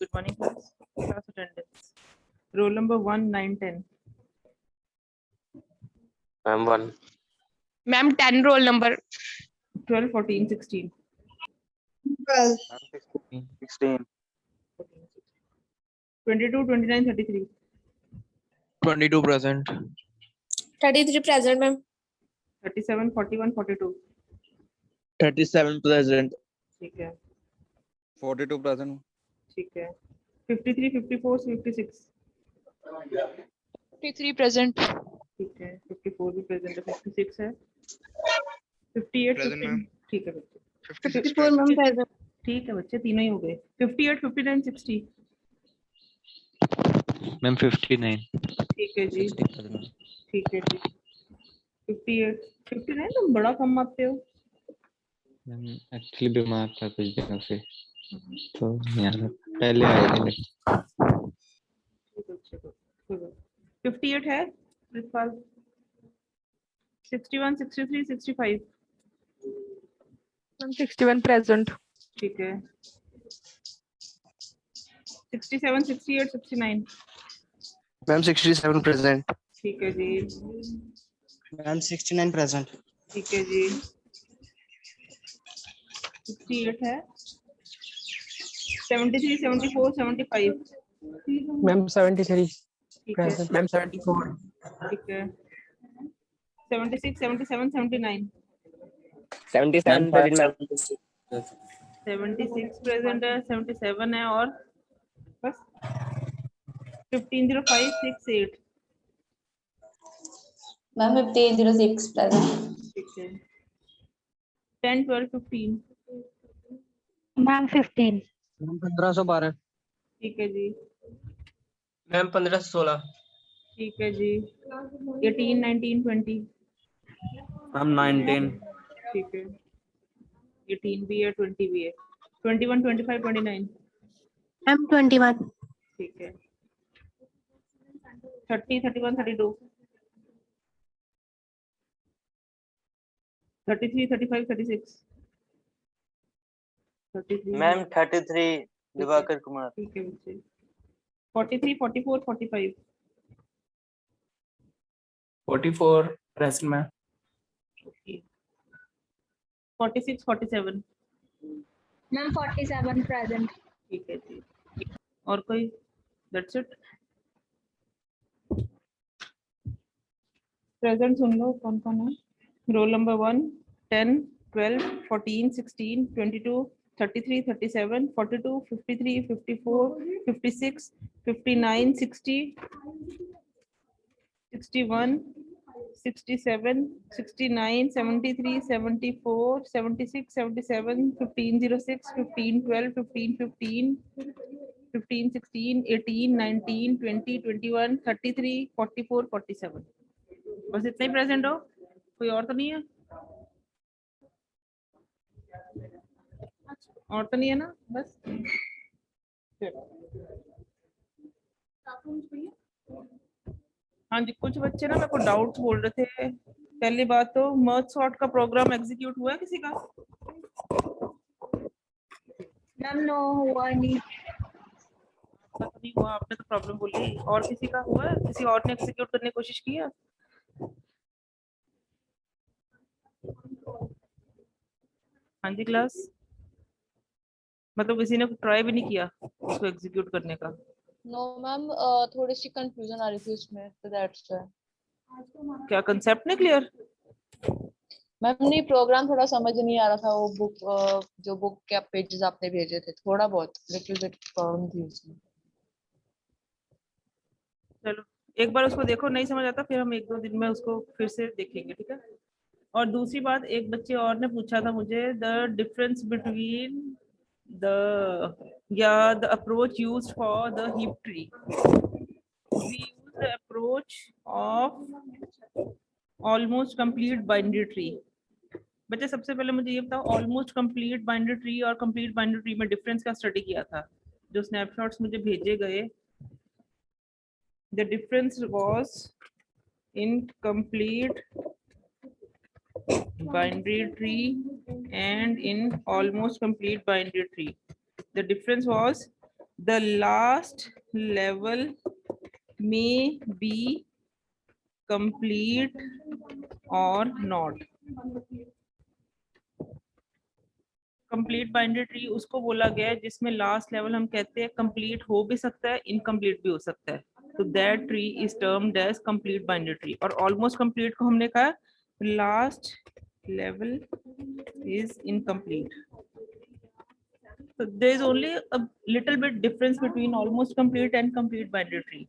Good morning, class. Class attendance. Roll number 1, 9, 10. Ma'am 1. Ma'am, 10 roll number. 12, 14, 16. 12. 16. 22, 29, 33. 22 present. 33 present, ma'am. 37, 41, 42. 37 present. ठीक है 42 present. ठीक है 53, 54, 56. 53 present. ठीक है 54 भी प्रेजेंट है 56 है 58, Present, 15. ma'am. ठीक है बच्चे 56 54 present. ma'am present. ठीक है बच्चे तीनों ही हो गए 58, 59, 60. मैम 59 ठीक है जी 60 present. ठीक है जी 58, 59 तुम बड़ा कम मापते हो मैम एक्चुअली बीमार था कुछ दिनों से तो नहीं आ रहा पहले आए थे लेकिन ठीक है, अच्छा, कोई बात नहीं। 58 है प्रिंसिपल 61, 63, 65. Ma'am, 61 present. ठीक है 67, 68, 69. Ma'am 67 present. ठीक है जी Ma'am 69 present. ठीक है जी 68 है 73, 74, 75. मैम 73 ठीक है present. मैम 74 ठीक है 76, 77, 79. 77 present ma'am. 76 प्रेजेंट है 77 है और बस 150568. Ma'am 1506 present. ठीक है 10, 12, 15. Ma'am 15 Ma'am 1512. ठीक है जी Ma'am 1516. ठीक है जी 18, 19, 20. Ma'am 19. ठीक है 18 भी है 20 भी है 21, 25, 29. मैम 21 ठीक है 30, 31, 32. 33, 35, 36. 33. Ma'am 33. Divakar Kumar. ठीक है बच्चे 43, 44, 45. 44 present ma'am. 46, 47. मैम 47 present ठीक है जी और कोई दैट्स इट प्रेजेंट सुन लो कौन कौन है रोल नंबर 1, 10, 12, 14, 16, 22, 33, 37, 42, 53, 54, 56, 59, 60, 61, 67, 69, 73, 74, 76, 77, 1506, 1512, 1515, 15, 16, 18, 19, 20, 21, 33, 44, 47. बस इतना ही प्रेजेंट हो कोई और तो नहीं है और तो नहीं है ना बस चलो हाँ जी कुछ बच्चे ना मेरे को डाउट्स बोल रहे थे पहली बात तो मर्ज सॉर्ट का प्रोग्राम एग्जीक्यूट हुआ है किसी का मैम नो हुआ नहीं आपका तो नहीं हुआ आपने तो प्रॉब्लम बोली और किसी का हुआ है किसी और ने एग्जीक्यूट करने की कोशिश की है हाँ जी क्लास मतलब किसी ने ट्राई भी नहीं किया उसको एग्जीक्यूट करने का नो मैम थोड़ी सी कंफ्यूजन आ रही थी उसमें तो दैट्स व्हाई क्या कंसेप्ट नहीं क्लियर मैम नहीं प्रोग्राम थोड़ा समझ नहीं आ रहा था वो बुक जो बुक के पेजेस आपने भेजे थे थोड़ा बहुत लिटिल बिट प्रॉब्लम थी उसमें चलो एक बार उसको देखो नहीं समझ आता फिर हम 1-2 दिन में उसको फिर से देखेंगे ठीक है और दूसरी बात एक बच्चे और ने पूछा था मुझे the difference between the approach used for the heap tree we use the approach of almost complete binary tree बच्चे सबसे पहले मुझे ये बताओ ऑलमोस्ट कंप्लीट बाइनरी ट्री और कंप्लीट बाइनरी ट्री में डिफरेंस का स्टडी किया था जो स्नैपशॉट्स मुझे भेजे गए the difference was in complete binary tree and in almost complete binary tree the difference was the last level may be complete or not. Complete binary tree उसको बोला गया है जिसमें लास्ट लेवल हम कहते हैं कंप्लीट हो भी सकता है, इनकम्प्लीट भी हो सकता है, तो that tree is termed as complete binary tree. और ऑलमोस्ट कंप्लीट को हमने कहा last level is incomplete. So there is only a little bit difference between almost complete and complete binary tree.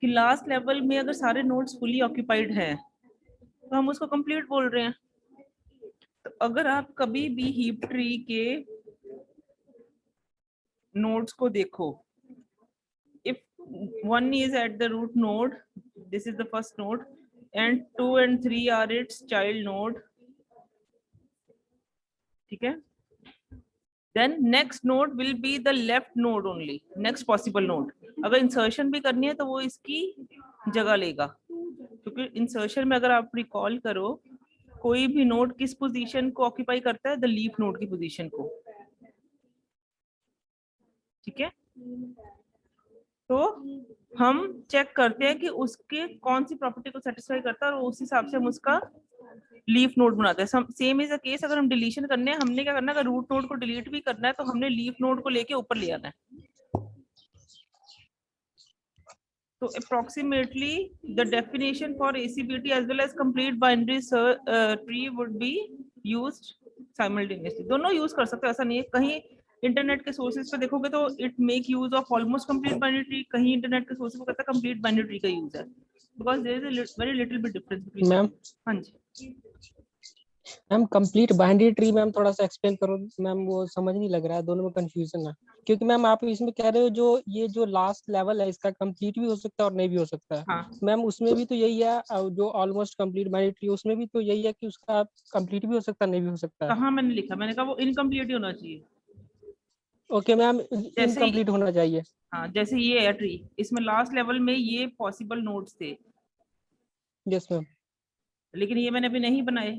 कि लास्ट लेवल में अगर सारे nodes fully occupied हैं तो हम उसको कंप्लीट बोल रहे हैं। तो अगर आप कभी भी हीप ट्री के नोड्स को देखो, if one is at the root node, this is the first node, and 2 and 3 are its child node, ठीक है, then next node will be the left node only, next possible node। अगर insertion भी करनी है तो वो इसकी जगह लेगा, क्योंकि इंसर्शन में अगर आप रिकॉल करो कोई भी नोड किस पोजीशन को ऑक्यूपाई करता है, द लीफ नोड की पोजीशन को, ठीक है। तो हम चेक करते हैं कि उसके कौन सी प्रॉपर्टी को सेटिस्फाई करता है और उस हिसाब से हम उसका लीफ नोड बनाते हैं। सेम इज द केस अगर हम डिलीशन करने हैं, हमने क्या करना है, अगर रूट नोड को डिलीट भी करना है तो हमने लीफ नोड को लेके ऊपर ले आना है। So approximately the definition for ACBT as well as complete binary tree would be used simultaneously। दोनों यूज कर सकते हैं, ऐसा नहीं है। कहीं इंटरनेट के सोर्सेज पे देखोगे तो it make use of almost complete binary tree, कहीं इंटरनेट के सोर्सेज पे कहता है कंप्लीट बाइनरी ट्री का यूज है, because there is a very little bit difference between. Ma'am हाँ जी ma'am complete binary tree ma'am थोड़ा सा एक्सप्लेन करो मैम, वो समझ नहीं लग रहा है, दोनों में कंफ्यूजन है। क्योंकि मैम आप इसमें कह रहे हो जो ये जो लास्ट लेवल है इसका कंप्लीट भी हो सकता है और नहीं भी हो सकता है। हाँ। मैम मैम उसमें भी तो यही है, जो ऑलमोस्ट कंप्लीट बाइनरी ट्री उसमें भी तो यही है कि उसका कंप्लीट भी हो सकता है नहीं भी हो सकता है। कहाँ मैंने लिखा, मैंने कहा वो इनकम्प्लीट ही होना चाहिए। ओके मैम, इनकम्प्लीट होना चाहिए। हाँ, जैसे ये है ट्री, इसमें लास्ट लेवल में ये पॉसिबल नोड्स थे, यस मैम, लेकिन ये मैंने अभी नहीं बनाए,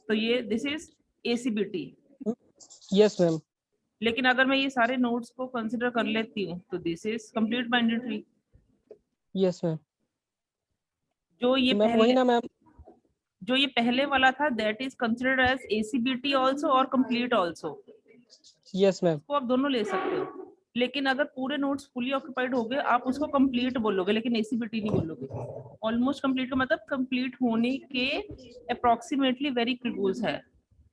तो ये this is ACBT। Yes ma'am, लेकिन अगर मैं ये सारे नोड्स को कंसिडर कर लेती हूँ तो this is complete binary tree. Yes ma'am. जो ये मैम वही पहले ना मैम, जो ये पहले वाला था that is considered as ACBT also और कंप्लीट आल्सो। यस मैम, तो आप दोनों ले सकते हो, लेकिन अगर पूरे नोड्स फुली ऑक्यूपाइड हो गए आप उसको कंप्लीट बोलोगे, लेकिन ACBT नहीं बोलोगे। ऑलमोस्ट कंप्लीट का मतलब कंप्लीट होने के अप्रोक्सीमेटली वेरी क्लोज है,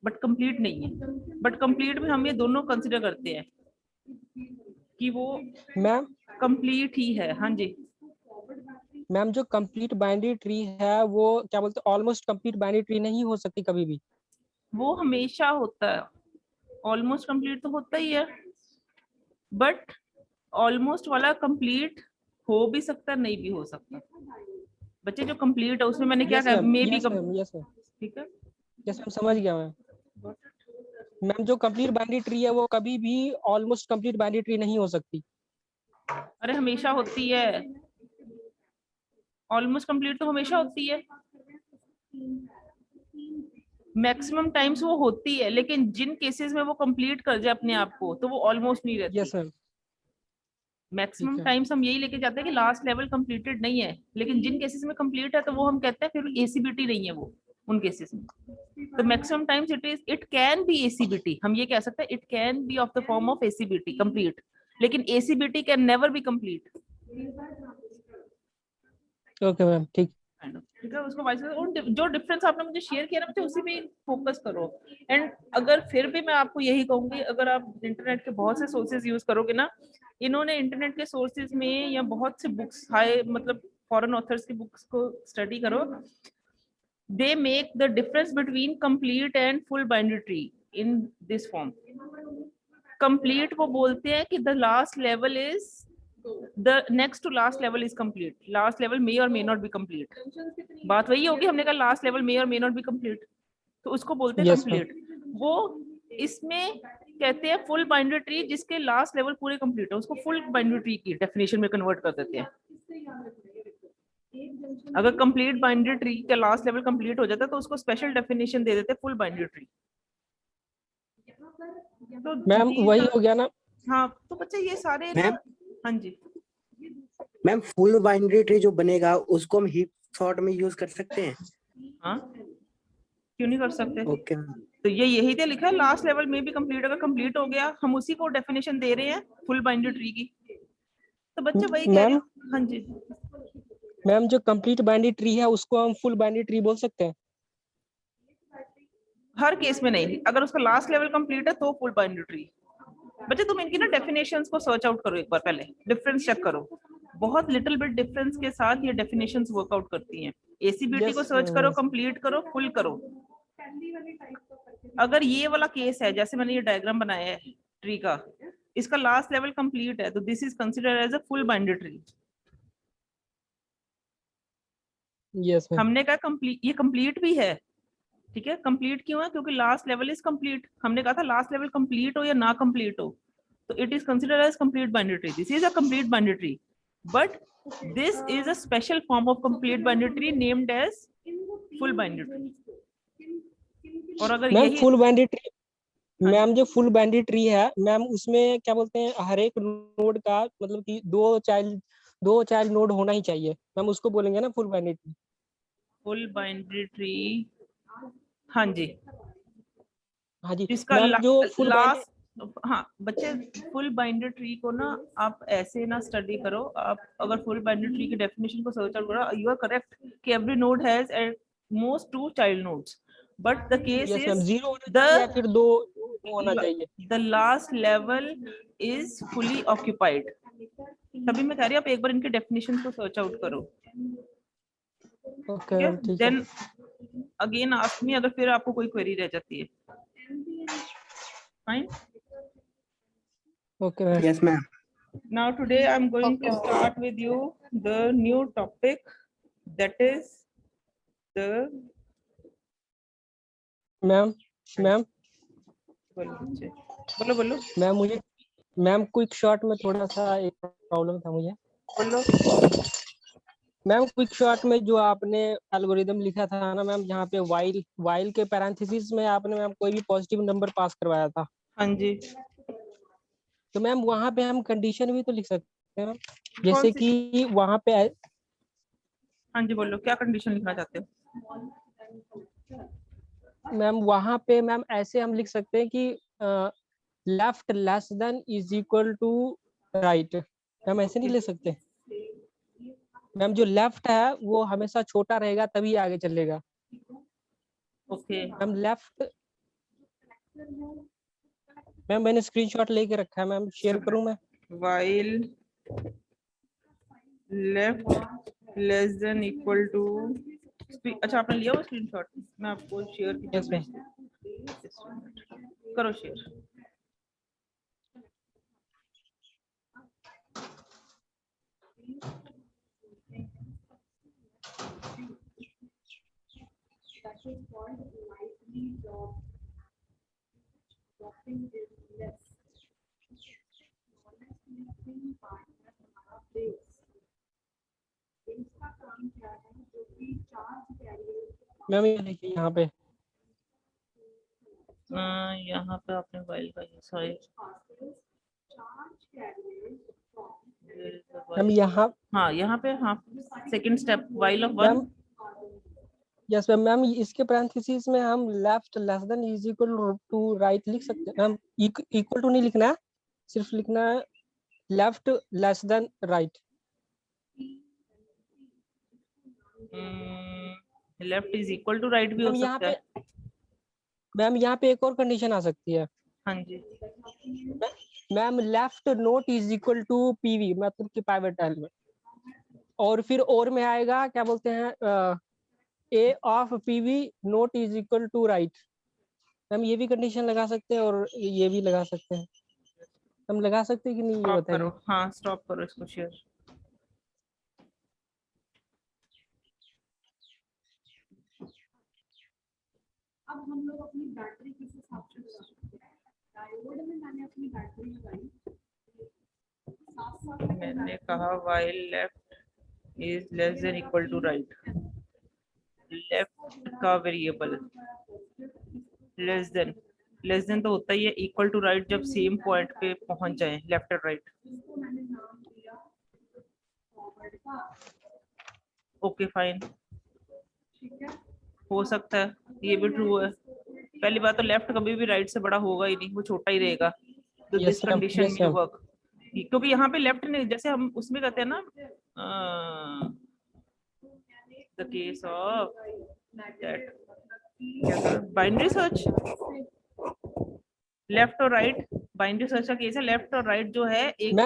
बट कंप्लीट नहीं है। बट कंप्लीट में हम ये दोनों कंसिडर करते हैं कि वो मैम कंप्लीट ही है। हाँ जी मैम, जो कंप्लीट बाइनरी ट्री है वो क्या बोलते हैं, ऑलमोस्ट कंप्लीट बाइनरी ट्री नहीं हो सकती कभी भी। वो हमेशा होता है, ऑलमोस्ट कंप्लीट तो होता ही है, बट ऑलमोस्ट वाला कंप्लीट हो भी सकता नहीं भी हो सकता। बच्चे जो कंप्लीट है उसमें मैंने क्या कहा, मे बी, यस मैम, ठीक है, यस मैम, समझ गया मैम। मैम जो कंप्लीट बाइनरी ट्री है वो कभी भी ऑलमोस्ट कंप्लीट बाइनरी ट्री नहीं हो सकती। अरे हमेशा होती है, ऑलमोस्ट कंप्लीट तो हमेशा होती है, मैक्सिमम टाइम्स वो होती है, लेकिन जिन केसेस में वो कंप्लीट कर जाए अपने आप को तो वो ऑलमोस्ट नहीं रहती। यस मैम, मैक्सिमम टाइम्स हम यही लेके जाते हैं कि लास्ट लेवल कंप्लीटेड नहीं है, लेकिन जिन केसेस में कंप्लीट है तो वो हम कहते हैं फिर ACBT नहीं है वो उन केसेस में। तो maximum times it can be ACBT, हम ये कह सकते हैं it can be of the form of ACBT complete, लेकिन ACBT can never be complete. Okay ma'am, ठीक है, उसको वाइस जो डिफरेंस आपने मुझे शेयर किया ना मुझे उसी पे फोकस करो। एंड अगर फिर भी मैं आपको यही कहूंगी, अगर आप इंटरनेट के बहुत से सोर्सेज यूज करोगे ना, इन्होंने इंटरनेट के सोर्सेज में या बहुत से बुक्स हाई मतलब फॉरेन ऑथर्स की बुक्स को स्टडी करो, they make the difference between complete and full binary tree in this form. Complete वो बोलते हैं कि the last level is the next to last level is complete, last level may or may not be complete। बात वही होगी, हमने कहा last level may or may not be complete, तो उसको बोलते हैं complete। वो इसमें कहते हैं full binary tree जिसके last level पूरे complete है, उसको full binary tree की definition में convert कर देते हैं। अगर complete binary tree का last level complete हो जाता है तो उसको special definition दे देते हैं full binary tree। तो मैम वही हो गया ना हाँ तो बच्चे ये सारे ना, मैम हाँ जी मैम फुल बाइनरी ट्री जो बनेगा उसको हम हीप सॉर्ट में यूज कर सकते हैं? हाँ क्यों नहीं कर सकते। Okay ma'am. तो ये यही तो लिखा है लास्ट लेवल में भी कंप्लीट, अगर कंप्लीट हो गया हम उसी को डेफिनेशन दे रहे हैं फुल बाइंडरी ट्री की। तो बच्चे वही कह रहे मैम हैं। हाँ जी मैम जो कंप्लीट बाइनरी ट्री है उसको हम फुल बाइनरी ट्री बोल सकते हैं? हर केस में नहीं, अगर उसका लास्ट लेवल कंप्लीट है तो फुल बाइंडरी ट्री। बच्चे तुम इनकी ना डेफिनेशंस को सर्च आउट करो एक बार, पहले डिफरेंस चेक करो, बहुत लिटिल बिट डिफरेंस के साथ ये डेफिनेशंस वर्कआउट करती हैं। एसीबीटी को सर्च करो, कंप्लीट करो, फुल करो। अगर ये वाला केस है जैसे मैंने ये डायग्राम बनाया है ट्री का, इसका लास्ट लेवल कंप्लीट है तो this is considered as a full binary tree. Yes ma'am. हमने कहा कंप्लीट, ये कंप्लीट भी है, ठीक है। कंप्लीट क्यों है? क्योंकि लास्ट लेवल इज कंप्लीट। हमने कहा था लास्ट लेवल कंप्लीट हो या ना कंप्लीट हो तो it is considered as complete binary tree. This is a complete binary tree, but this is a special form of complete binary tree named as full binary tree. और अगर ma'am यही full binary tree, ma'am जो full binary tree है ma'am उसमें क्या बोलते हैं हर एक नोड का मतलब कि दो चाइल्ड नोड होना ही चाहिए मैम, उसको बोलेंगे ना full binary tree. Full binary tree, हाँ जी, हाँ जी जिसका मैम जो फुल लास्ट, हाँ बच्चे फुल बाइंडर ट्री को ना आप ऐसे ना स्टडी करो। आप अगर फुल बाइंडर ट्री की डेफिनेशन को सर्च आउट करो, यू आर करेक्ट कि every node has at most 2 child nodes, but the case yes ma'am is zero होना चाहिए या फिर दो होना चाहिए। The last level is fully occupied. तभी मैं कह रही हूँ आप एक बार इनके डेफिनेशन को सर्च आउट करो। ओके मैम ठीक है। देन अगेन आस्क मी अगर फिर आपको कोई क्वेरी रह जाती है। Fine. Okay, ma'am. Yes, ma'am. Now today I'm going to start with you the new topic, that is the ma'am बोलो मैम मुझे मैम क्विक शॉट में थोड़ा सा एक प्रॉब्लम था मुझे। बोलो। मैम क्विक शॉट में जो आपने एल्गोरिदम लिखा था ना मैम, जहाँ पे वाइल के पैरेंथेसिस में आपने मैम कोई भी पॉजिटिव नंबर पास करवाया था। हाँ जी। तो मैम वहाँ पे हम कंडीशन भी तो लिख सकते हैं मैम, जैसे कि वहाँ पे। हाँ जी बोलो, क्या कंडीशन लिखना चाहते हो? मैम वहाँ पे मैम ऐसे हम लिख सकते हैं कि left less than is equal to right. Ma'am ऐसे नहीं लिख सकते मैम, जो लेफ्ट है वो हमेशा छोटा रहेगा तभी आगे चलेगा। ओके मैम लेफ्ट, मैम मैंने स्क्रीनशॉट लेके रखा है मैम, शेयर करूं मैं? while left less than equal to, अच्छा आपने लिया वो स्क्रीनशॉट? मैं आपको शेयर की yes, करो शेयर। मैम ये देखिए यहाँ पे आपने वाइल का ये सॉरी मैम यहाँ, हाँ यहाँ पे, हाँ second step while of ma'am 1। Yes ma'am, ma'am इसके पैरेंथेसिस में हम left less than is equal to right लिख सकते हैं मैम। इक्वल टू नहीं लिखना है, सिर्फ लिखना है left less than right. Left is equal to right भी हो सकता है मैम। यहाँ पे एक और कंडीशन आ सकती है। हाँ जी ma'am left node is equal to PV, मतलब कि पाइवट एलिमेंट, और फिर और में आएगा क्या बोलते हैं A of PV node is equal to right. हम ये भी कंडीशन लगा सकते हैं और ये भी लगा सकते हैं। हम लगा सकते हैं कि नहीं, ये बताइए। हाँ स्टॉप करो इसको शेयर। अब हम लोग अपनी बैटरी किस हिसाब से लगाते हैं? डायोड में मैंने अपनी बैटरी लगाई, मैंने कहा while left is less than equal to right, left का variable less than less than तो होता ही है, इक्वल टू राइट जब सेम पॉइंट पे पहुंच जाए, लेफ्ट और राइट। ओके फाइन, हो सकता है ये भी ट्रू है। पहली बात तो लेफ्ट कभी भी राइट से बड़ा होगा ही नहीं, वो छोटा ही रहेगा। तो this Yes, ma'am. Condition Yes, में ma'am. वर्क, क्योंकि यहाँ पे लेफ्ट नहीं, जैसे हम उसमें कहते हैं ना, the case of that binary search, left और राइट, बाइनरी सर्च का केस है, लेफ्ट और राइट जो है एक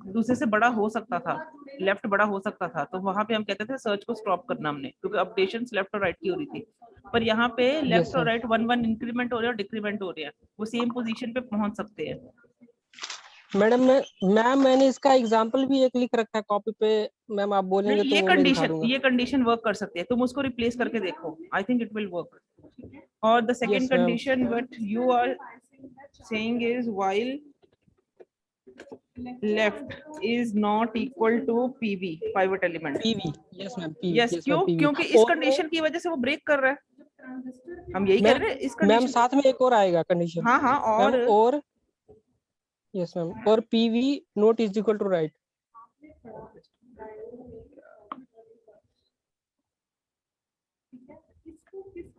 दूसरे से बड़ा हो सकता था, लेफ्ट बड़ा हो सकता था, तो वहां पे हम कहते थे सर्च को स्टॉप करना हमने, क्योंकि अपडेशंस लेफ्ट और राइट की हो रही थी। पर यहाँ पे लेफ्ट और राइट 1 1 इंक्रीमेंट हो रहे हैं और डिक्रीमेंट हो रहे हैं, वो सेम पोजीशन पे पहुंच सकते हैं। मैडम मैंने इसका एग्जांपल भी एक लिख रखा है कॉपी पे, मैम आप बोलेंगे तो वो मैं दिखा दूंगा। ये कंडीशन वर्क कर सकती है, तुम उसको रिप्लेस करके देखो, I think it will work. और the second Yes, ma'am. Condition what you are saying is while left is not equal to PV pivot element। PV, yes ma'am, PV, yes, yes क्यों? ma'am, PV। क्योंकि इस condition की वजह से वो break कर रहा है, हम यही कह रहे हैं इस मैम कंडीशन। साथ में एक और आएगा कंडीशन। हाँ हाँ, और यस मैम, और PV not is equal to right.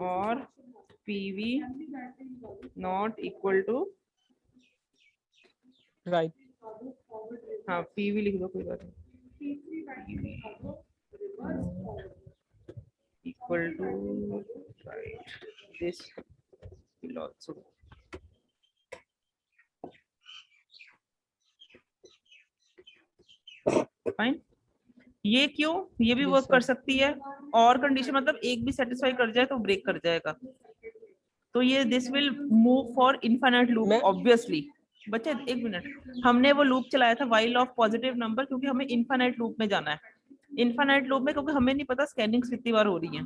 और PV not equal to right. हाँ, PV लिख दो, कोई बात नहीं, equal to right, this will also fine. ये क्यों? ये भी वर्क कर सकती है, और कंडीशन मतलब एक भी सेटिस्फाई कर जाए तो ब्रेक कर जाएगा, तो ये this will move for infinite loop obviously. बच्चे एक मिनट, हमने वो लूप चलाया था व्हाइल ऑफ पॉजिटिव नंबर, क्योंकि हमें इनफाइनाइट लूप में जाना है। इनफाइनाइट लूप में क्योंकि हमें नहीं पता स्कैनिंग कितनी बार हो रही है,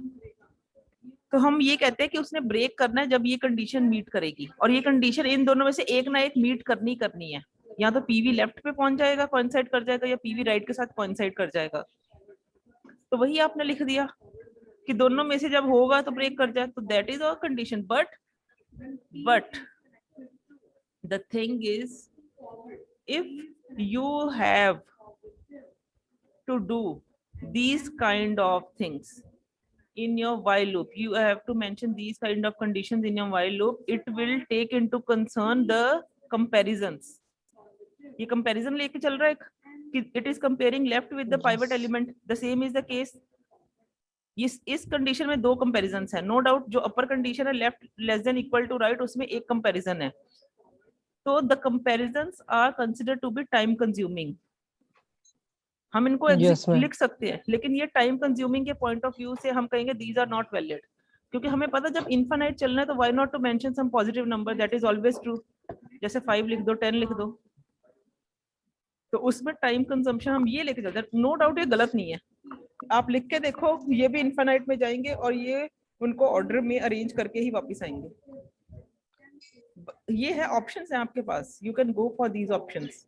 तो हम ये कहते हैं कि उसने ब्रेक करना है जब ये कंडीशन मीट करेगी, और ये कंडीशन इन दोनों में से एक ना एक मीट करनी है। या तो PV लेफ्ट पे पहुंच जाएगा, कोइंसाइड कर जाएगा, या PV राइट के साथ कोइंसाइड कर जाएगा। तो वही आपने लिख दिया कि दोनों में से जब होगा तो ब्रेक कर जाए, तो that is our condition. But the thing is, if you have to do these kind of things in your while loop, you have to mention these kind of conditions in your while loop, it will take into concern the comparisons। ये comparison लेके चल रहा है कि it is comparing left with the pivot element, the same is the case। इस condition में दो comparisons है, no doubt। जो अपर कंडीशन है left less than equal to right, उसमें एक comparison है, तो the comparisons are considered to be time consuming। हम इनको लिख सकते हैं, लेकिन ये टाइम कंज्यूमिंग के पॉइंट ऑफ व्यू से हम कहेंगे दीज आर नॉट वैलिड, क्योंकि हमें पता जब इनफाइनाइट चलना है तो why not to mention some positive number that is always true. जैसे 5 लिख दो, 10 लिख दो, तो उसमें टाइम कंजम्पशन हम ये लेके चलते हैं। नो डाउट ये गलत नहीं है, आप लिख के देखो, ये भी इनफाइनाइट में जाएंगे और ये उनको ऑर्डर में अरेंज करके ही वापस आएंगे। ये है ऑप्शंस है आपके पास, you can go for these options,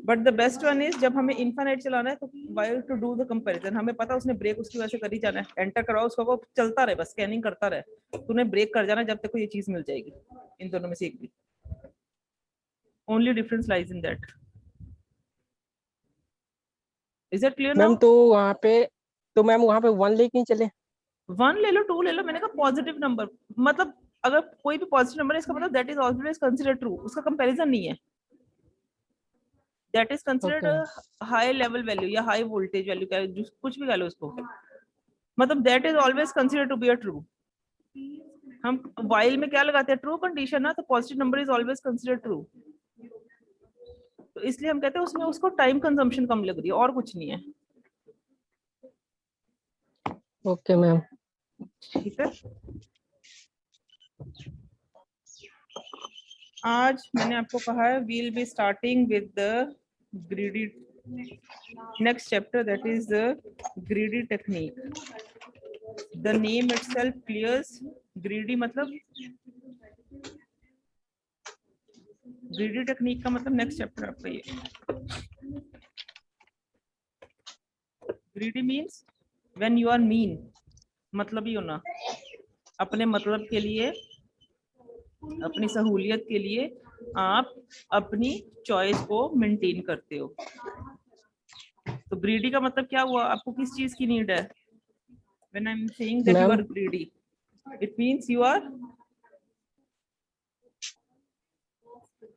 but the best one is जब हमें इनफाइनाइट चलाना है तो while to do the comparison, हमें पता उसने ब्रेक उसकी वजह से कर ही जाना है, एंटर कराओ उसको, वो चलता रहे, बस स्कैनिंग करता रहे, तूने ब्रेक कर जाना जब तक को ये चीज मिल जाएगी। इन दोनों में से एक भी, only difference lies in that. Is it clear now? Ma'am तो वहाँ पे 1 लेके ही चले, 1 ले लो, 2 ले लो, मैंने कहा पॉजिटिव नंबर, मतलब अगर कोई भी पॉजिटिव नंबर है इसका मतलब that is always considered true, उसका कंपैरिजन नहीं है, that is considered high level value या हाई वोल्टेज वैल्यू, कुछ भी कह लो उसको, मतलब that is always considered to be a true. हम व्हाइल में क्या लगाते हैं, ट्रू कंडीशन ना, तो positive number is always considered true, तो इसलिए हम कहते हैं उसमें उसको टाइम कंजम्पशन कम लग रही है, और कुछ नहीं है। ओके मैम, ठीक है। आज मैंने आपको कहा है will be starting with the greedy next chapter, that is the greedy technique. The name itself clears, greedy मतलब, ग्रीडी टेक्निक का मतलब नेक्स्ट चैप्टर आपका ये। Greedy means when you are mean, मतलब ही होना, अपने मतलब के लिए अपनी सहूलियत के लिए आप अपनी चॉइस को मेंटेन करते हो। तो ग्रीडी का मतलब क्या हुआ? आपको किस चीज की नीड है? When I am saying that you are greedy, it means you are.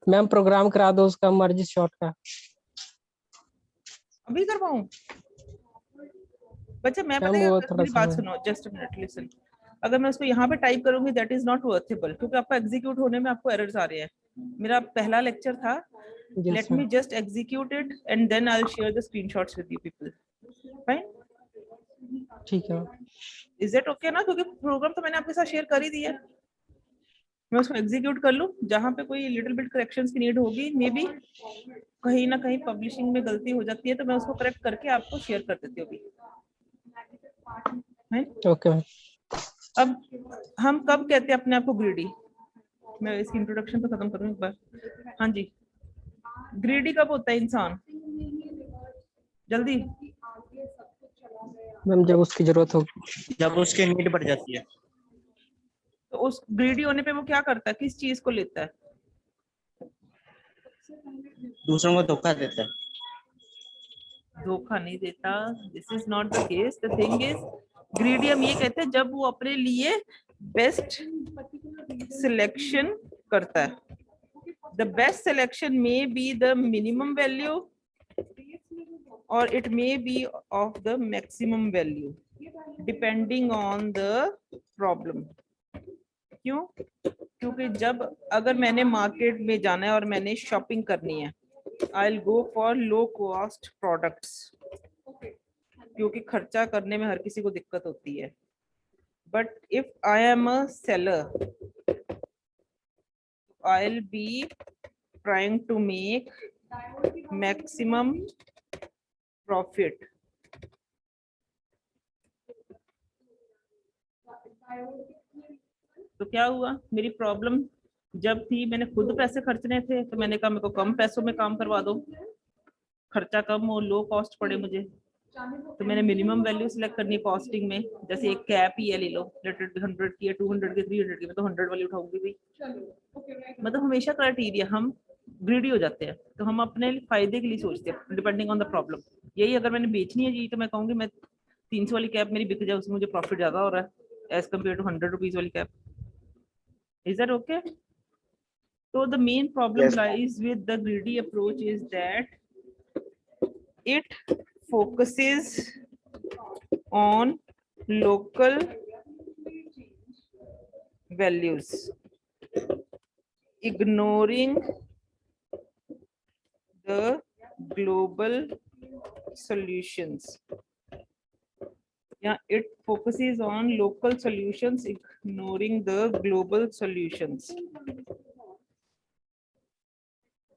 Ma'am program करा दो उसका मर्जी शॉर्ट का। अभी करवाऊं? बच्चा मैं पता मैम है वो क्या, थोड़ा मेरी बात सा सुनो, जस्ट अ मिनट लिसन। अगर मैं उसको यहाँ पे टाइप करूंगी दैट इज नॉट वर्थेबल, क्योंकि आपका एग्जीक्यूट होने में आपको एरर्स आ रहे हैं। मेरा पहला लेक्चर था, let me just execute it and then I will share the screenshots with you people. Fine, ठीक है। इज इट ओके ना? क्योंकि प्रोग्राम तो मैंने आपके साथ शेयर कर ही दिया है। मैं उसको एग्जीक्यूट कर लूं, जहां पे कोई लिटिल बिट करेक्शंस की नीड होगी, मे बी कहीं ना कहीं पब्लिशिंग में गलती हो जाती है, तो मैं उसको करेक्ट करके आपको शेयर कर देती हूँ अभी। ओके। अब हम कब कहते हैं अपने आप को ग्रीडी? मैं इसकी इंट्रोडक्शन तो खत्म करूँ एक बार। हाँ जी, ग्रीडी कब होता है इंसान? जल्दी। मैम जब उसकी जरूरत हो, जब उसकी नीड बढ़ जाती है। तो उस ग्रीडी होने पे वो क्या करता है? किस चीज को लेता है? दूसरों को धोखा देता है। धोखा नहीं देता, this is not the case. The thing is, greedy हम ये कहते हैं जब वो अपने लिए बेस्ट सिलेक्शन करता है। The best selection may be the minimum value और it may be of the maximum value depending on the problem. क्यों? क्योंकि जब अगर मैंने मार्केट में जाना है और मैंने शॉपिंग करनी है, I will go for low cost products, क्योंकि खर्चा करने में हर किसी को दिक्कत होती है। But if I am a seller, I will be trying to make maximum profit. तो क्या हुआ? मेरी प्रॉब्लम जब थी, मैंने खुद पैसे खर्चने थे, तो मैंने कहा मेरे को कम पैसों में काम करवा दो, खर्चा कम और लो कॉस्ट पड़े मुझे। तो मैंने मिनिमम वैल्यू सिलेक्ट करनी कॉस्टिंग में। जैसे एक कैप ही है, ले लो, 100 की है, 200 की, 300 की, मैं तो 100 वाली उठाऊंगी भाई। मतलब हमेशा क्राइटेरिया, हम ग्रीडी हो जाते हैं, तो हम अपने फायदे के लिए सोचते हैं डिपेंडिंग ऑन द प्रॉब्लम। यही अगर मैंने बेचनी है जी, तो मैं कहूंगी मैं 300 वाली कैप मेरी बिक जाए, उसमें मुझे प्रॉफिट ज्यादा हो रहा है एज कम्पेयर टू 100 रुपीज वाली cap. Is that okay? So the main problem lies with the greedy approach is that it focuses on local values, ignoring the global solutions. Yeah, it focuses on local solutions, ignoring the global solutions.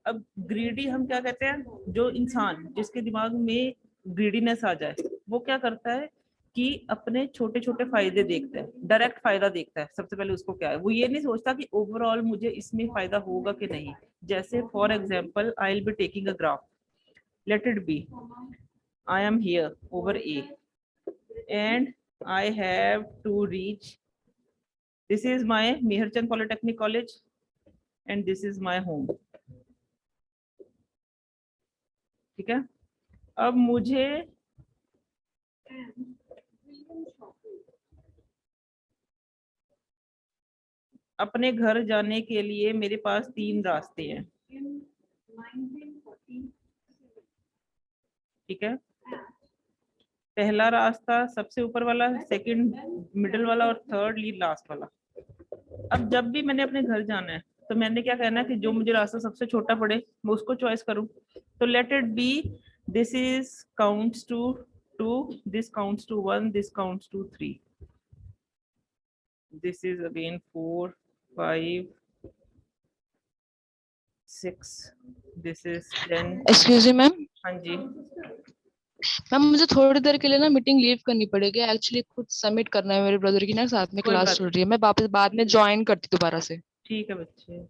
अब greedy हम क्या कहते हैं? जो इंसान जिसके दिमाग में ग्रीडीनेस आ जाए, वो क्या करता है कि अपने छोटे छोटे फायदे देखता है, डायरेक्ट फायदा देखता है। सबसे पहले उसको क्या है, वो ये नहीं सोचता कि ओवरऑल मुझे इसमें फायदा होगा कि नहीं। जैसे for example, I will be taking a graph, let it be I am here over A and I have to reach, this is my Meherchand Polytechnic College and this is my home। ठीक है, अब मुझे अपने घर जाने के लिए मेरे पास 3 रास्ते हैं। ठीक है, पहला रास्ता सबसे ऊपर वाला, सेकंड मिडिल वाला और थर्ड लीड लास्ट वाला। अब जब भी मैंने अपने घर जाना है, तो मैंने क्या कहना है कि जो मुझे रास्ता सबसे छोटा पड़े मैं उसको चॉइस करूं। तो let it be, this is counts to 2, this counts to 1, this counts to 3, this is again 4, 5, 6, दिस इज 10। Excuse me ma'am. हाँ जी मैम, मुझे थोड़ी देर के लिए ना मीटिंग लीव करनी पड़ेगी, एक्चुअली कुछ सबमिट करना है मेरे ब्रदर की ना, साथ में कोई क्लास बात चल रही है। मैं वापस बाद में ज्वाइन करती दोबारा से। ठीक है बच्चे।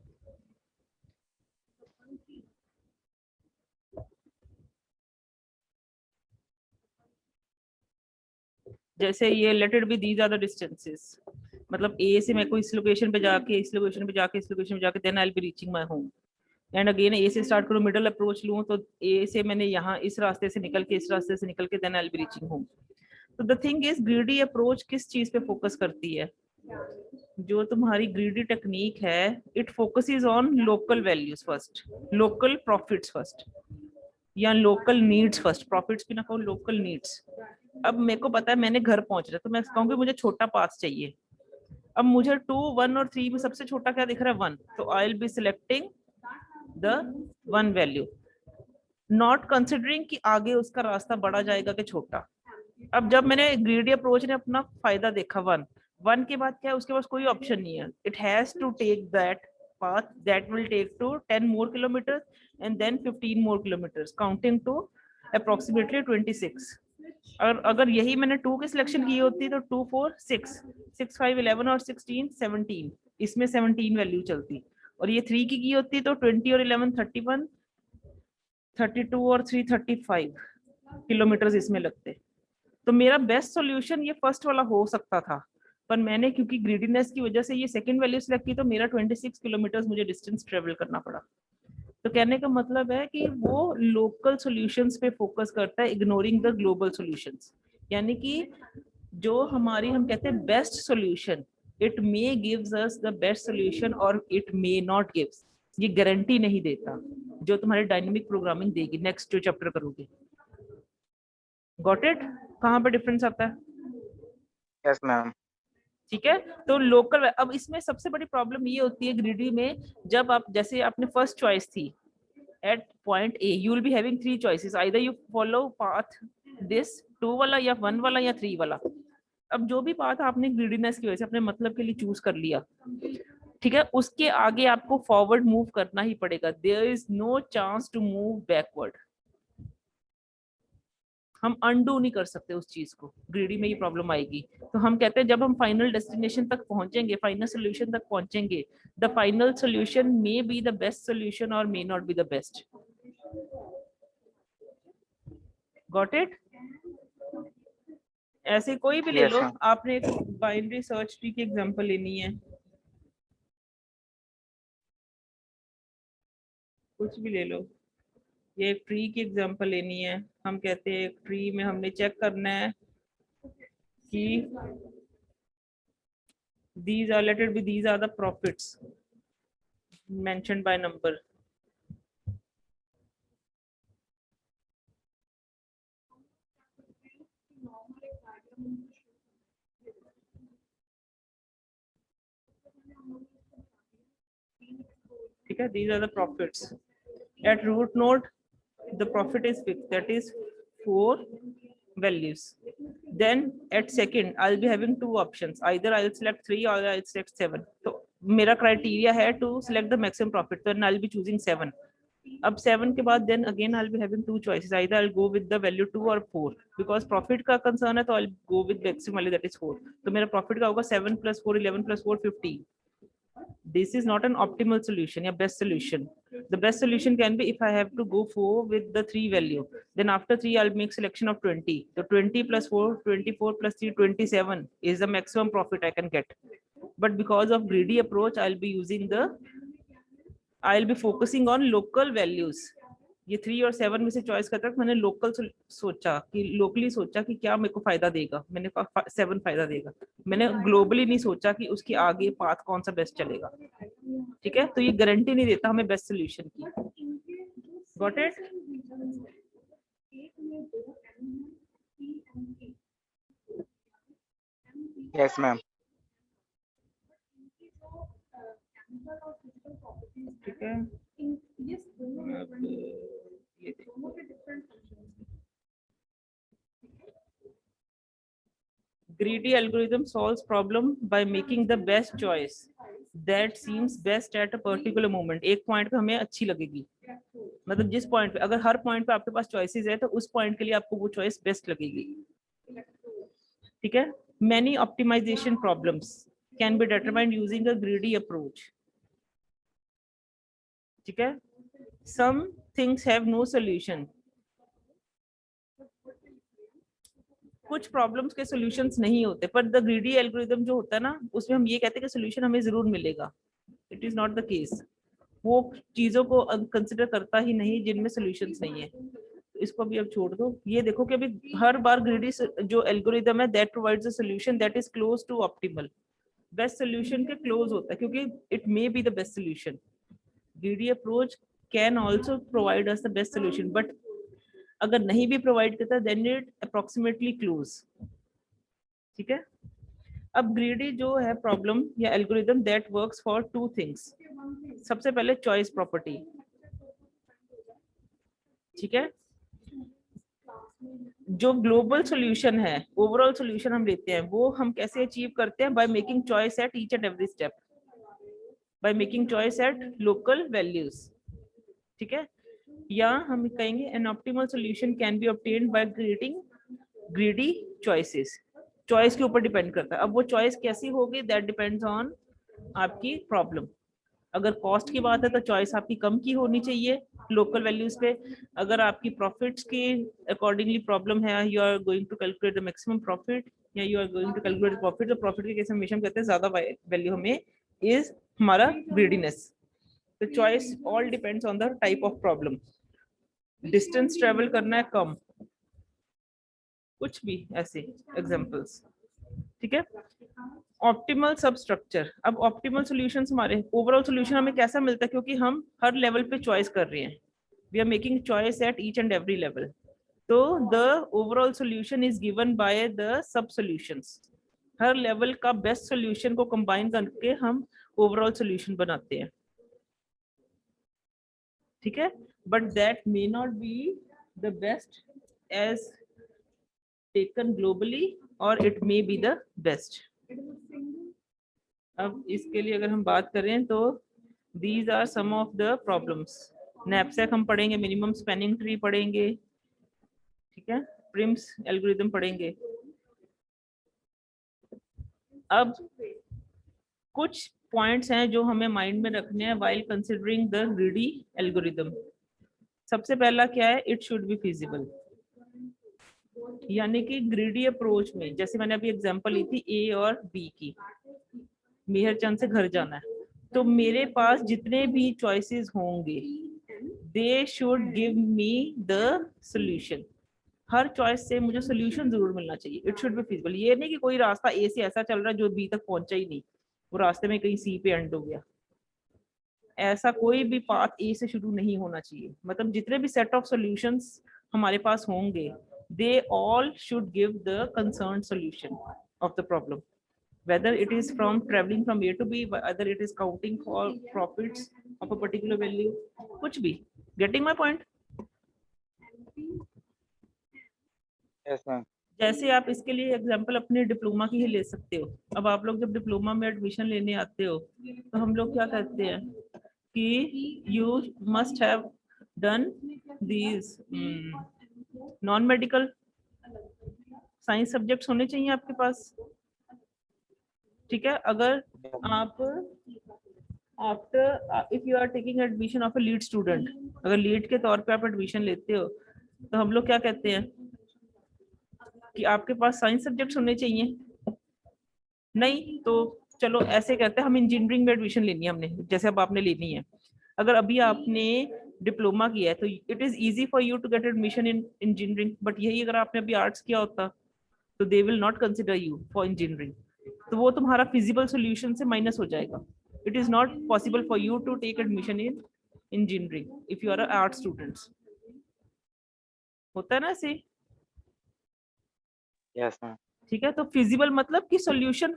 जैसे ये let it be, these are the distances, मतलब ए से मैं को इस लोकेशन पे जाके इस लोकेशन पे जाके इस लोकेशन पे जाके then I will be reaching my home. And again A से स्टार्ट करूँ, मिडल अप्रोच लूँ तो ए से मैंने यहाँ इस रास्ते से निकल के इस रास्ते से निकल के then I will be reaching home. तो the thing is greedy approach किस चीज पे फोकस करती है? जो तुम्हारी ग्रीडी टेक्निक है, it focuses on local values first, local profits first, या लोकल नीड्स फर्स्ट। प्रॉफिट्स भी ना कहो, लोकल नीड्स। अब मेरे को पता है मैंने घर पहुंच रहा है तो मैं कहूंगी मुझे छोटा पास चाहिए। अब मुझे 2, 1 और 3 में सबसे छोटा क्या दिख रहा है? 1। तो आई will be selecting the 1 value, not considering कि आगे उसका रास्ता बड़ा जाएगा कि छोटा। अब जब मैंने ग्रीडी अप्रोच ने अपना फायदा देखा 1 के बाद क्या है? उसके पास कोई ऑप्शन नहीं है। It has to take that path that will take to 10 more kilometers and then 15 more kilometers counting to approximately 26। और अगर यही मैंने 2 की सिलेक्शन की होती तो 2, 4, 6, 6, 5, 11 और 16, 17, इसमें 17 वैल्यू चलती। और ये 3 की होती तो 20 और 11, 31, 32 और 3, 35 किलोमीटर इसमें लगते। तो मेरा बेस्ट सॉल्यूशन ये फर्स्ट वाला हो सकता था, पर मैंने क्योंकि ग्रीडीनेस की वजह से ये सेकंड वैल्यू सिलेक्ट की तो मेरा 26 किलोमीटर मुझे डिस्टेंस ट्रेवल करना पड़ा। तो कहने का मतलब है कि वो लोकल सॉल्यूशंस पे फोकस करता है, इग्नोरिंग द ग्लोबल सॉल्यूशंस। यानी कि जो हमारी हम कहते हैं best solution, it may gives us the best solution और इट मे नॉट गिव्स, ये गारंटी नहीं देता जो तुम्हारी डायनेमिक प्रोग्रामिंग देगी नेक्स्ट जो चैप्टर करोगे। Got it? कहाँ पे डिफरेंस आता है? Yes ma'am. ठीक है, तो लोकल। अब इसमें सबसे बड़ी प्रॉब्लम ये होती है ग्रीडी में, जब आप जैसे आपने फर्स्ट चॉइस थी at point A, you will be having 3 choices, either you follow path this 2 वाला या 1 वाला या 3 वाला। अब जो भी पाथ आपने ग्रीडीनेस की वजह से अपने मतलब के लिए चूज कर लिया, ठीक है, उसके आगे आपको फॉरवर्ड मूव करना ही पड़ेगा। There is no chance to move backward. हम अनडू नहीं कर सकते उस चीज को, ग्रीडी में ये प्रॉब्लम आएगी। तो हम कहते हैं जब हम फाइनल डेस्टिनेशन तक पहुंचेंगे, फाइनल सोल्यूशन तक पहुंचेंगे, the final solution may be the best solution और may not be the best. Got it? ऐसे कोई भी ले Yes, लो, ma'am. आपने एक बाइनरी सर्च ट्री की एग्जांपल लेनी है, कुछ भी ले लो, ये एक ट्री की एग्जांपल लेनी है। हम कहते हैं एक ट्री में हमने चेक करना है कि these are, let it be, these are the profits mentioned by number। ठीक है, these are the profits at root node, the profit is fixed, that is 4 values। then at second I'll be having 2 options, either I'll select 3 or I'll select 7। तो मेरा criteria है to select the maximum profit, then I'll be choosing 7। अब 7 के बाद then again I'll be having 2 choices, either I'll go with the value 2 or 4, because profit का concern है तो I'll go with maximum value, that is 4। तो मेरा profit का होगा 7 + 4, 11 + 4, 15। This is not an optimal solution या best solution। The best solution can be if I have to go 4 with the 3 value, then after 3 I'll make selection of 20। So 20 + 4, 24 + 3, 27 is the maximum profit I can get। But because of greedy approach, I'll be focusing on local values। ये 3 और 7 में से choice करता मैंने local सोचा कि locally सोचा कि क्या मेरे को फायदा देगा, मैंने कहा 7 फायदा देगा। मैंने ग्लोबली नहीं सोचा कि उसके आगे पाथ कौन सा बेस्ट चलेगा। ठीक है, तो ये गारंटी नहीं देता हमें बेस्ट सोल्यूशन की। Got it? Yes ma'am. ठीक है, greedy algorithm solves problem by making the best choice that seems best at a particular moment। एक पॉइंट पे हमें अच्छी लगेगी, मतलब जिस पॉइंट पे, अगर हर पॉइंट पे आपके पास चॉइसेस है तो उस पॉइंट के लिए आपको वो चॉइस बेस्ट लगेगी। ठीक है, many optimization problems can be determined using a greedy approach। ठीक है, some things have no solution। कुछ प्रॉब्लम्स के सॉल्यूशंस नहीं होते, पर द ग्रीडी एल्गोरिदम जो होता है ना, उसमें हम ये कहते हैं कि सॉल्यूशन हमें जरूर मिलेगा. It is not the case. वो चीजों को कंसिडर करता ही नहीं जिनमें सॉल्यूशंस नहीं है. इसको भी अब छोड़ दो. ये देखो कि अभी हर बार ग्रीडी जो एल्गोरिदम है that provides a solution that is close to optimal. Best solution के क्लोज होता है, क्योंकि it may be the best solution. Greedy approach can also provide us the best solution, but अगर नहीं भी प्रोवाइड करता देन इट अप्रोक्सीमेटली क्लोज. ठीक है. अब ग्रीडी जो है प्रॉब्लम या algorithm that works for two things. सबसे पहले चॉइस प्रॉपर्टी. ठीक है. जो ग्लोबल सॉल्यूशन है, ओवरऑल सॉल्यूशन हम लेते हैं, वो हम कैसे अचीव करते हैं? By making choice at each and every step, by making choice at local values. ठीक है. या हम कहेंगे an optimal solution can be obtained by creating greedy choices. Choice के ऊपर डिपेंड करता है. अब वो चॉइस कैसी होगी दैट डिपेंड्स ऑन आपकी प्रॉब्लम. अगर कॉस्ट की बात है तो चॉइस आपकी कम की होनी चाहिए लोकल वैल्यूज पे. अगर आपकी प्रॉफिट्स की अकॉर्डिंगली प्रॉब्लम है, you are going to calculate the maximum profit या you are going to calculate profit, तो प्रॉफिट के केस में हमेशा हम कहते हैं ज्यादा वैल्यू हमें इज हमारा ग्रीडीनेस. तो choice all depends on the type of problem. Distance travel करना है कम, कुछ भी ऐसे एग्जांपल्स. ठीक है. ऑप्टिमल सब स्ट्रक्चर. अब ऑप्टिमल सॉल्यूशंस हमारे ओवरऑल सॉल्यूशन हमें कैसा मिलता है? क्योंकि हम हर लेवल पे चॉइस कर रहे हैं. We are making choice at each and every level. तो the overall solution is given by the sub solutions. हर लेवल का बेस्ट सॉल्यूशन को कंबाइन करके हम ओवरऑल सॉल्यूशन बनाते हैं. ठीक है. But that may not be the best as taken globally और it may be the best. अब इसके लिए अगर हम बात करें तो these are some of the problems. Knapsack हम पढ़ेंगे, मिनिमम स्पैनिंग ट्री पढ़ेंगे. ठीक है. प्रिम्स एल्गोरिदम पढ़ेंगे. अब कुछ पॉइंट्स हैं जो हमें माइंड में रखने हैं while considering the greedy algorithm. सबसे पहला क्या है? It should be feasible. यानी कि ग्रीडी अप्रोच में, जैसे मैंने अभी एग्जांपल ली थी ए और बी की, मेहरचंद से घर जाना है, तो मेरे पास जितने भी चॉइसेस होंगे they should give me the solution. Her choice से मुझे सॉल्यूशन जरूर मिलना चाहिए. It should be feasible. ये नहीं कि कोई रास्ता ए से ऐसा चल रहा है जो बी तक पहुंचा ही नहीं, वो रास्ते में कहीं सी पे एंड हो गया. ऐसा कोई भी पाथ ए से शुरू नहीं होना चाहिए. मतलब जितने भी सेट ऑफ सॉल्यूशंस हमारे पास होंगे they all should give the concerned solution of the problem, whether it is from traveling from A to B, whether it is counting for profits of a particular value, kuch bhi. Getting my point? Yes ma'am. जैसे आप इसके लिए example अपने diploma की ही ले सकते हो. अब आप लोग जब डिप्लोमा में एडमिशन लेने आते हो तो हम लोग क्या कहते हैं कि you must have done these non medical science subjects होने चाहिए आपके पास. ठीक है. अगर आप after if you are taking admission of a lead student, अगर लीड के तौर पे आप एडमिशन लेते हो तो हम लोग क्या कहते हैं कि आपके पास साइंस सब्जेक्ट्स होने चाहिए. नहीं तो चलो ऐसे कहते हैं हम इंजीनियरिंग में एडमिशन लेनी है हमने, जैसे अब आपने लेनी है. अगर अभी आपने डिप्लोमा किया है तो it is easy for you to get admission in engineering. But यही अगर आपने अभी आर्ट्स किया होता तो they will not consider you for engineering. तो वो तुम्हारा फिजिबल सॉल्यूशन से माइनस हो जाएगा. It is not possible for you to take admission in engineering if you are art students. होता है ना ऐसे. Yes ma'am. ठीक है. तो फिजिबल मतलब कि सॉल्यूशन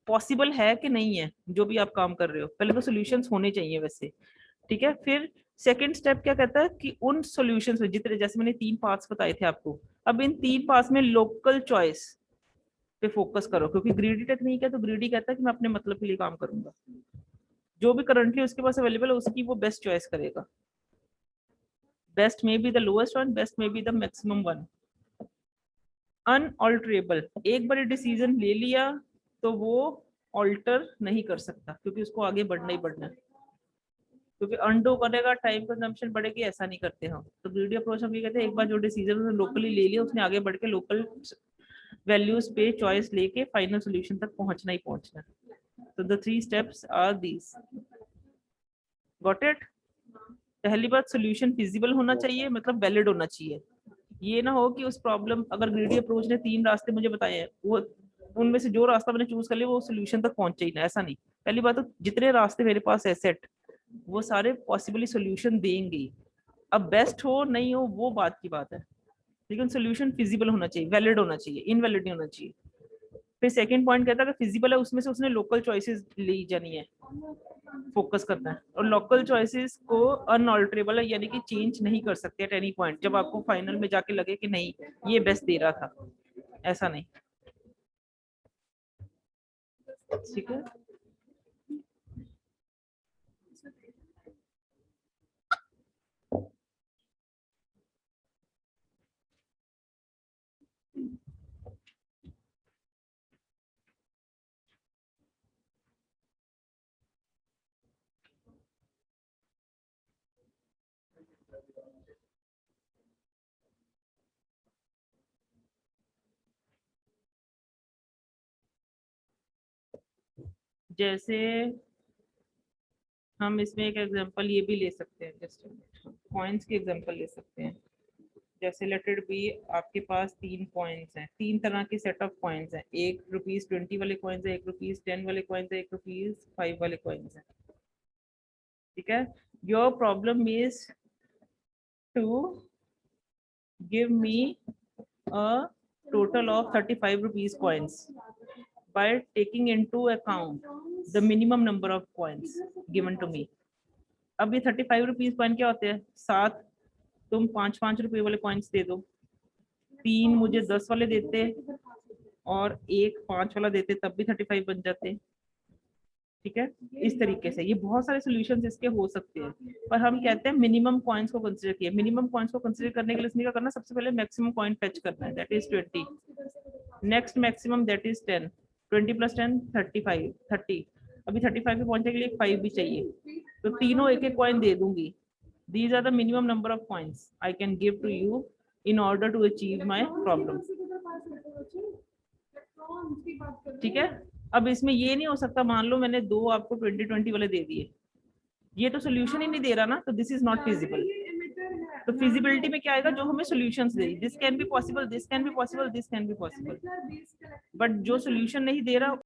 पॉसिबल है कि नहीं है. जो भी आप काम कर रहे हो पहले तो सॉल्यूशंस होने चाहिए वैसे. ठीक है. फिर सेकंड स्टेप क्या कहता है कि उन सॉल्यूशंस में जितने, जैसे मैंने 3 पार्ट्स बताए थे आपको, अब इन 3 पार्ट्स में लोकल चॉइस पे फोकस करो. क्योंकि ग्रीडी टेक्निक है तो ग्रीडी कहता है कि मैं अपने मतलब के लिए काम करूंगा. जो भी करंटली उसके पास अवेलेबल है उसकी वो बेस्ट चॉइस करेगा. Best may be the lowest one, best may be the maximum one. Unalterable. एक बार डिसीजन ले लिया तो वो ऑल्टर नहीं कर सकता क्योंकि उसको आगे बढ़ना ही बढ़ना है. क्योंकि अंडो करेगा, टाइम कंजम्पशन बढ़ेगी, ऐसा नहीं करते हम. तो ग्रीडी अप्रोच हम ये कहते हैं एक बार जो डिसीजन उसने लोकली ले लिया उसने आगे बढ़ के लोकल वैल्यूज पे चॉइस लेके फाइनल सॉल्यूशन तक पहुंचना ही पहुंचना। तो the 3 steps are these. Got it? पहली बात, सॉल्यूशन फिजिबल होना चाहिए, मतलब वैलिड होना चाहिए। ये ना हो कि उस प्रॉब्लम, अगर ग्रीडी अप्रोच ने 3 रास्ते मुझे बताए हैं, वो उनमें से जो रास्ता मैंने चूज कर लिया वो सॉल्यूशन तक पहुंचे ही ना, ऐसा नहीं। पहली बात तो जितने रास्ते मेरे पास है सेट, वो सारे पॉसिबली सॉल्यूशन देंगे। अब बेस्ट हो नहीं हो वो बात की बात है, लेकिन सॉल्यूशन फिजिबल होना चाहिए, वैलिड होना चाहिए, इनवैलिड नहीं होना चाहिए। फिर सेकंड पॉइंट कहता है कि फिजिबल है, उसमें से उसने लोकल चॉइसेस ली जानी है, फोकस करना है। और लोकल चॉइसेस को अनऑल्टरेबल है, यानी कि चेंज नहीं कर सकते एट एनी पॉइंट, जब आपको फाइनल में जाके लगे कि नहीं ये बेस्ट दे रहा था, ऐसा नहीं। ठीक है, जैसे हम इसमें एक एग्जांपल ये भी ले सकते हैं, जस्ट पॉइंट्स की एग्जांपल ले सकते हैं। जैसे लेट इट बी, आपके पास 3 पॉइंट्स हैं, 3 तरह के सेट ऑफ पॉइंट्स हैं। एक ₹20 वाले कॉइन्स है, एक ₹10 वाले कॉइन्स है, एक ₹5 वाले कॉइन्स है। ठीक है, your problem is to give me a total of 35 rupees coins by taking into account the minimum number of coins given to me. अब ये 35 रुपीज कॉइन क्या होते हैं? 7 तुम 5-5 रुपए वाले कॉइन्स दे दो, 3 मुझे 10 वाले देते और 1 5 वाला देते, तब भी 35 बन जाते। ठीक है, इस तरीके से ये बहुत सारे सॉल्यूशंस इसके हो सकते हैं, पर हम कहते हैं मिनिमम कॉइन्स को कंसीडर किया। मिनिमम कॉइन्स को कंसीडर करने के लिए इसमें क्या करना, सबसे पहले मैक्सिमम कॉइन फेच करना है, that is 20। Next maximum that is 10, 20 + 10 35, 30। अभी 35 पे पहुंचने के लिए 5 भी चाहिए, तो तीनों एक एक कॉइन दे दूंगी। These are the minimum number of coins I can give to you in order to achieve my problem. ठीक है, अब इसमें ये नहीं हो सकता, मान लो मैंने 2 आपको 20-20 वाले दे दिए, ये तो सोल्यूशन ही नहीं दे रहा ना, तो दिस इज नॉट फिजिबल। तो फिजिबिलिटी में क्या आएगा, जो हमें solutions they, this can be possible, this can be possible, this can be possible, but जो सॉल्यूशन नहीं दे रहा